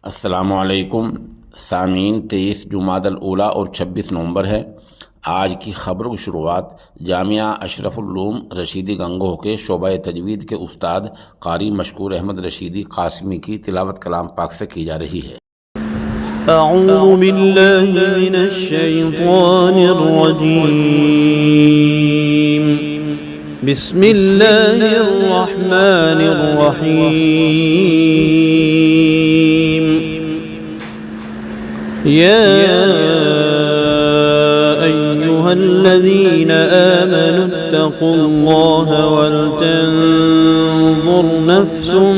अस्सलामुअलैकुम सामीन। 23 जुमादल ऊला और 26 नवंबर है। आज की ख़बर की शुरुआत जामिया अशरफुल उलूम रशीदी गंगोह के शोबा तजवीद के उस्ताद कारी मशकूर अहमद रशीदी कासमी की तिलावत कलाम पाक से की जा रही है। अऊज़ु बिल्लाहि मिनश शैतानिर रजीम। बिस्मिल्लाहिर रहमानिर रहीम। या अय्युहल्लज़ीना आमनुत्तक़ुल्लाहा वलतंज़ुर नफ्सुम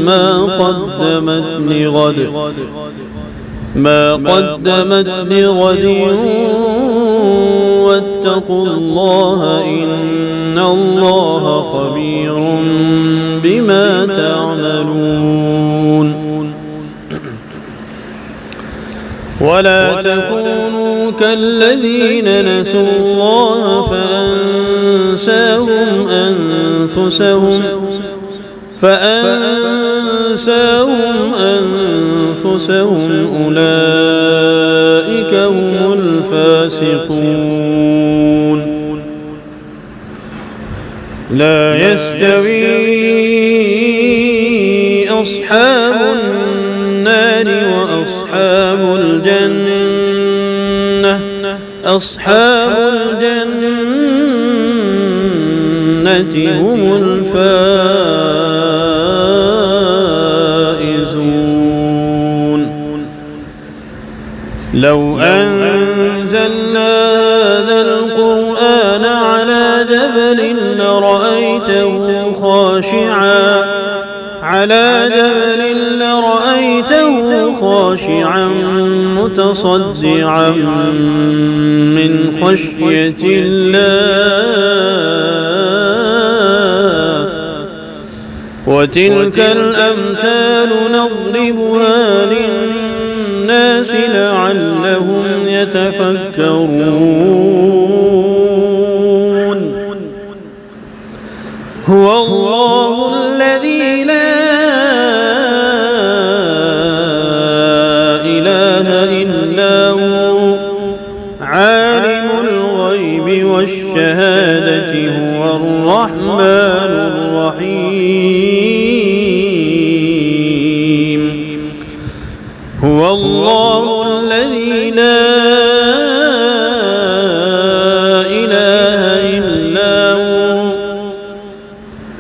मा क़द्दमत लिग़द वत्तक़ुल्लाहा इन्नल्लाहा ख़बीरुम बिमा तअमलून। वला तकूनू कल्लज़ीन नसुल्लाह فأنساهم أنفسهم أولئك هم الفاسقون. لا يستوي أصحاب النار وأصحاب الجنة. أصحاب الجنة هم الفائزون. لو أنزلنا هذا القرآن على جبل لرأيته خاشعا متصدعا من خشية الله. وتلك الأمثال نضربها للناس لعلهم يتفكرون. هو الله الذي لا إله إلا هو عالم الغيب والشهادة هو الرحمن الرحيم. هو الله الذي لا إله إلا هو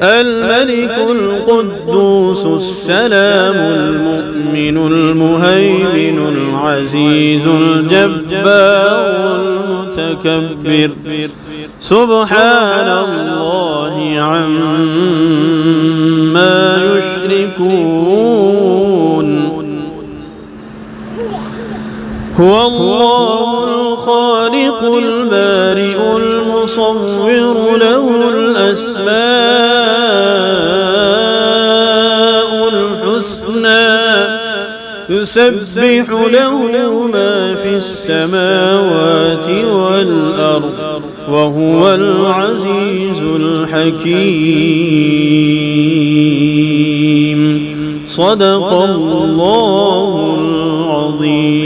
الملك القدوس السلام المؤمن المهيمن العزيز الجبار المتكبر. سبحان الله عما يشركون. هو الله الخالق البارئ المصور له الأسماء الحسنى يسبح له ما في السماوات والأرض وهو العزيز الحكيم. صدق الله العظيم.